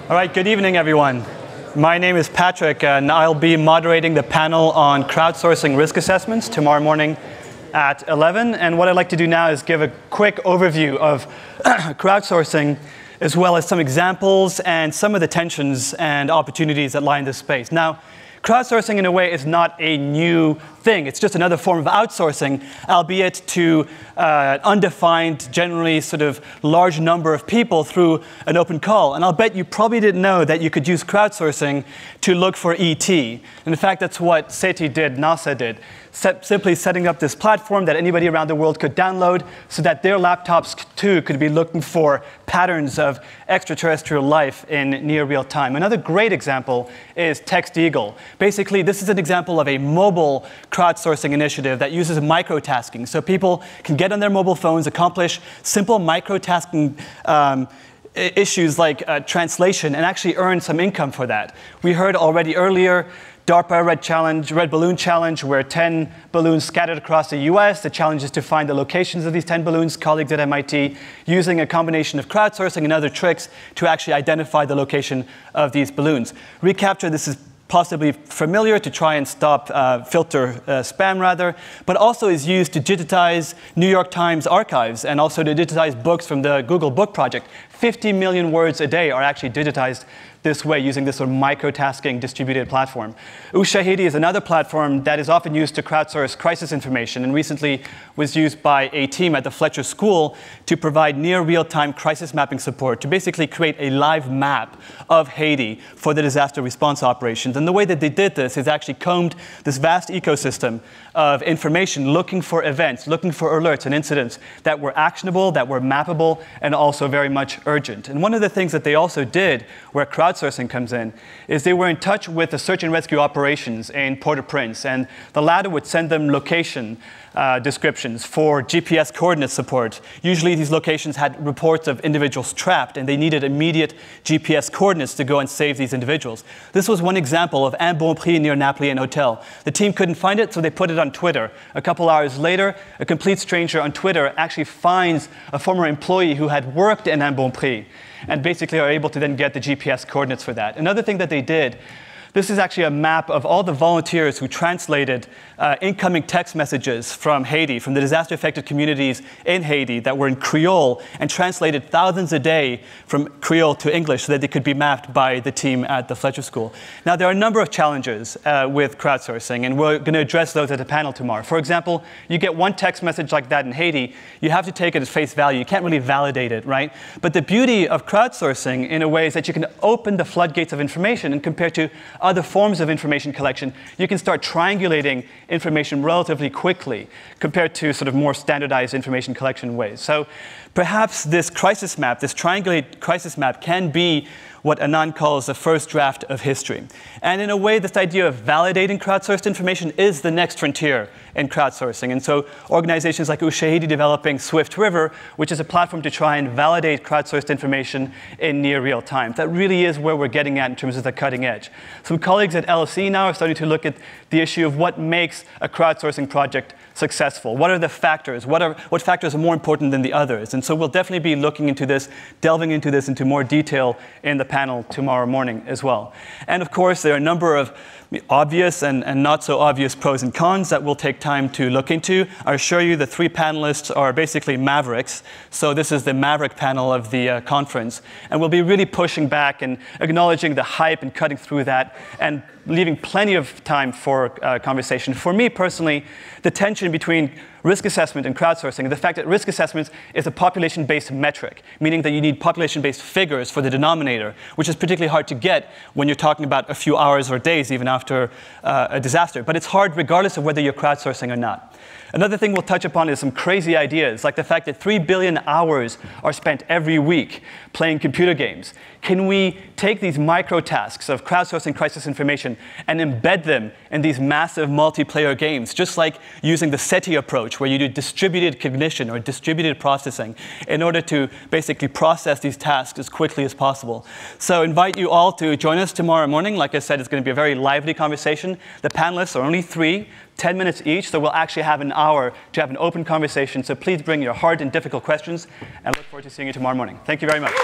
All right, good evening, everyone. My name is Patrick, and I'll be moderating the panel on crowdsourcing risk assessments tomorrow morning at 11. And what I'd like to do now is give a quick overview of crowdsourcing, as well as some examples and some of the tensions and opportunities that lie in this space. Now, crowdsourcing, in a way, is not a new thing. It's just another form of outsourcing, albeit to undefined, generally sort of large number of people through an open call. And I'll bet you probably didn't know that you could use crowdsourcing to look for ET. And in fact, that's what SETI did, NASA did. Simply setting up this platform that anybody around the world could download so that their laptops, too, could be looking for patterns of extraterrestrial life in near real time. Another great example is TextEagle. Basically, this is an example of a mobile crowdsourcing initiative that uses microtasking. So people can get on their mobile phones, accomplish simple microtasking issues like translation, and actually earn some income for that. We heard already earlier DARPA Red Balloon Challenge, where 10 balloons scattered across the US. The challenge is to find the locations of these 10 balloons. Colleagues at MIT using a combination of crowdsourcing and other tricks to actually identify the location of these balloons. Recapture, this is possibly familiar, to try and stop filter spam, rather, but also is used to digitize New York Times archives and also to digitize books from the Google Book Project. 50 million words a day are actually digitized this way, using this sort of microtasking distributed platform. Ushahidi is another platform that is often used to crowdsource crisis information, and recently was used by a team at the Fletcher School to provide near real-time crisis mapping support to basically create a live map of Haiti for the disaster response operations. And the way that they did this is actually combed this vast ecosystem of information, looking for events, looking for alerts and incidents that were actionable, that were mappable, and also very much urgent. And one of the things that they also did, where crowdsourcing comes in, is they were in touch with the search and rescue operations in Port-au-Prince, and the latter would send them location descriptions for GPS coordinate support. Usually these locations had reports of individuals trapped, and they needed immediate GPS coordinates to go and save these individuals. This was one example of Un Bon Prix near Napoleon Hotel. The team couldn't find it, so they put it on Twitter. A couple hours later, a complete stranger on Twitter actually finds a former employee who had worked in Un Bon Prix, and basically are able to then get the GPS coordinates for that. Another thing that they did, this is actually a map of all the volunteers who translated incoming text messages from Haiti, from the disaster-affected communities in Haiti that were in Creole, and translated thousands a day from Creole to English so that they could be mapped by the team at the Fletcher School. Now, there are a number of challenges with crowdsourcing, and we're going to address those at the panel tomorrow. For example, you get one text message like that in Haiti, you have to take it at face value. You can't really validate it, right? But the beauty of crowdsourcing, in a way, is that you can open the floodgates of information, and compared to other forms of information collection, you can start triangulating information relatively quickly compared to sort of more standardized information collection ways. So perhaps this crisis map, this triangulated crisis map, can be what Anand calls the first draft of history. And in a way, this idea of validating crowdsourced information is the next frontier in crowdsourcing. And so organizations like Ushahidi developing Swift River, which is a platform to try and validate crowdsourced information in near real time. That really is where we're getting at in terms of the cutting edge. Some colleagues at LSE now are starting to look at the issue of what makes a crowdsourcing project successful. What are the factors? What factors are more important than the others? And so we'll definitely be looking into this, delving into this into more detail in the panel tomorrow morning as well. And of course, there are a number of obvious and not so obvious pros and cons that we'll take time to look into. I assure you the three panelists are basically mavericks. So this is the maverick panel of the conference. And we'll be really pushing back and acknowledging the hype and cutting through that and leaving plenty of time for conversation. For me personally, the tension between risk assessment and crowdsourcing, the fact that risk assessment is a population-based metric, meaning that you need population-based figures for the denominator, which is particularly hard to get when you're talking about a few hours or days even after a disaster. But it's hard regardless of whether you're crowdsourcing or not. Another thing we'll touch upon is some crazy ideas, like the fact that 3 billion hours are spent every week playing computer games. Can we take these micro tasks of crowdsourcing crisis information and embed them in these massive multiplayer games, just like using the SETI approach, where you do distributed cognition or distributed processing in order to basically process these tasks as quickly as possible. So I invite you all to join us tomorrow morning. Like I said, it's going to be a very lively conversation. The panelists are only 3, 10 minutes each, so we'll actually have an hour to have an open conversation. So please bring your hard and difficult questions, and look forward to seeing you tomorrow morning. Thank you very much.